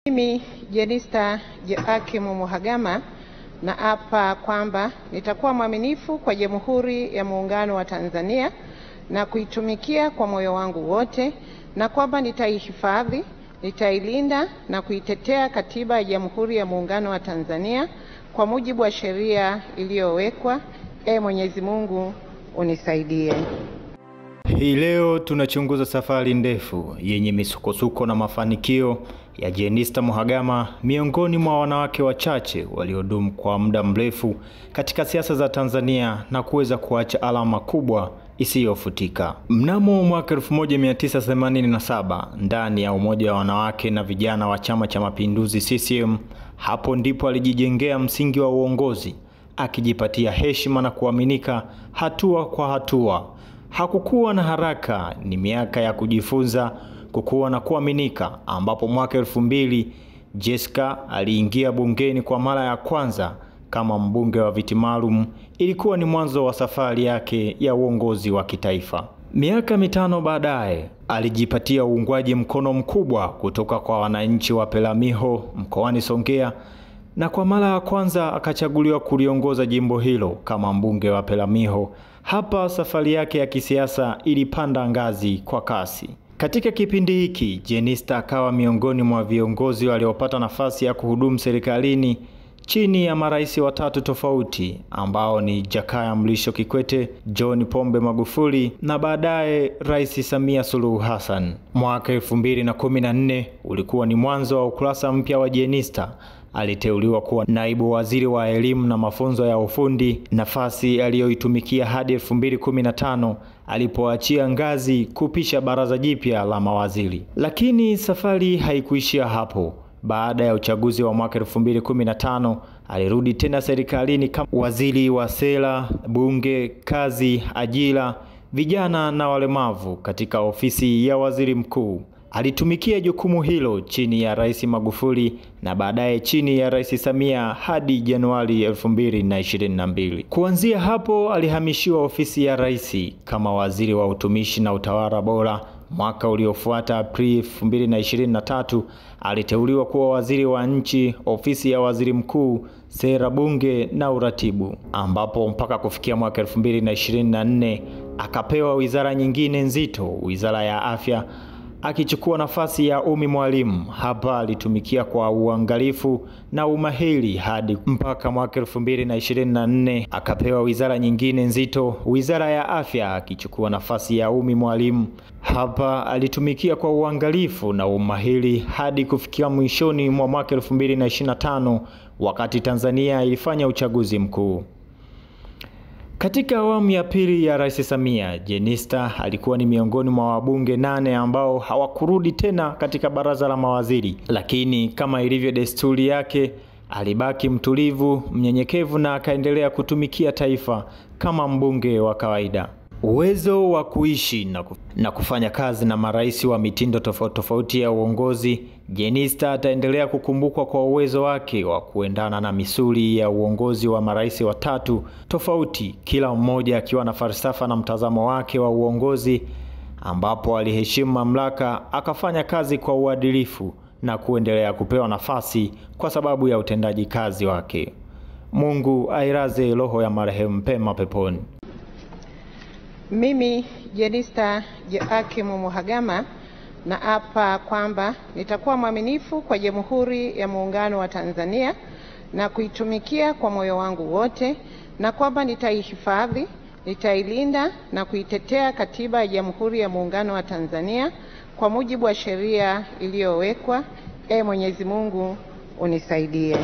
Mimi Jenista Joakim Mhagama naapa kwamba nitakuwa mwaminifu kwa Jamhuri ya Muungano wa Tanzania na kuitumikia kwa moyo wangu wote, na kwamba nitaihifadhi, nitailinda na kuitetea Katiba ya Jamhuri ya Muungano wa Tanzania kwa mujibu wa sheria iliyowekwa. Mwenyezi Mungu unisaidie. Hii leo tunachunguza safari ndefu yenye misukosuko na mafanikio ya Jenista Mhagama, miongoni mwa wanawake wachache waliodumu kwa muda mrefu katika siasa za Tanzania na kuweza kuacha alama kubwa isiyofutika. Mnamo mwaka 1987 ndani ya Umoja wa Wanawake na Vijana wa Chama cha Mapinduzi CCM, hapo ndipo alijijengea msingi wa uongozi, akijipatia heshima na kuaminika hatua kwa hatua. Hakukuwa na haraka, ni miaka ya kujifunza, kukua na kuaminika, ambapo mwaka 2000 Jessica aliingia bungeni kwa mara ya kwanza kama mbunge wa viti maalum. Ilikuwa ni mwanzo wa safari yake ya uongozi wa kitaifa. Miaka mitano baadaye alijipatia uungwaji mkono mkubwa kutoka kwa wananchi wa Peramiho mkoani Songea, na kwa mara ya kwanza akachaguliwa kuliongoza jimbo hilo kama mbunge wa Peramiho. Hapa safari yake ya kisiasa ilipanda ngazi kwa kasi. Katika kipindi hiki, Jenista akawa miongoni mwa viongozi waliopata nafasi ya kuhudumu serikalini chini ya marais watatu tofauti, ambao ni Jakaya Mrisho Kikwete, John Pombe Magufuli na baadaye Rais Samia Suluhu Hassan. Mwaka 2014 ulikuwa ni mwanzo wa ukurasa mpya wa Jenista. Aliteuliwa kuwa naibu waziri wa elimu na mafunzo ya ufundi, nafasi aliyoitumikia hadi 2015 alipoachia ngazi kupisha baraza jipya la mawaziri. Lakini safari haikuishia hapo. Baada ya uchaguzi wa mwaka 2015 alirudi tena serikalini kama waziri wa sera, bunge, kazi, ajira, vijana na walemavu katika ofisi ya waziri mkuu. Alitumikia jukumu hilo chini ya Rais Magufuli na baadaye chini ya Rais Samia hadi Januari 2022. Kuanzia hapo alihamishiwa ofisi ya Rais kama waziri wa utumishi na utawala bora. Mwaka uliofuata Aprili 2023 aliteuliwa kuwa waziri wa nchi, ofisi ya waziri mkuu, sera, bunge na uratibu, ambapo mpaka kufikia mwaka 2024 akapewa wizara nyingine nzito, wizara ya afya, akichukua nafasi ya Umi Mwalimu. Hapa alitumikia kwa uangalifu na umahiri hadi mpaka mwaka 2024 akapewa wizara nyingine nzito, wizara ya afya, akichukua nafasi ya Umi Mwalimu. Hapa alitumikia kwa uangalifu na umahiri hadi kufikia mwishoni mwa mwaka 2025 wakati Tanzania ilifanya uchaguzi mkuu. Katika awamu ya pili ya Rais Samia, Jenista alikuwa ni miongoni mwa wabunge 8 ambao hawakurudi tena katika baraza la mawaziri, lakini kama ilivyo desturi yake alibaki mtulivu, mnyenyekevu na akaendelea kutumikia taifa kama mbunge wa kawaida. Uwezo wa kuishi na kufanya kazi na marais wa mitindo tofauti tofauti ya uongozi. Jenista ataendelea kukumbukwa kwa uwezo wake wa kuendana na misuli ya uongozi wa marais watatu tofauti, kila mmoja akiwa na falsafa na mtazamo wake wa uongozi, ambapo aliheshimu mamlaka, akafanya kazi kwa uadilifu na kuendelea kupewa nafasi kwa sababu ya utendaji kazi wake. Mungu airaze roho ya marehemu pema peponi. Mimi Jenista Joakim Mhagama naapa kwamba nitakuwa mwaminifu kwa Jamhuri ya Muungano wa Tanzania na kuitumikia kwa moyo wangu wote, na kwamba nitaihifadhi, nitailinda na kuitetea Katiba ya Jamhuri ya Muungano wa Tanzania kwa mujibu wa sheria iliyowekwa. Mwenyezi Mungu unisaidie.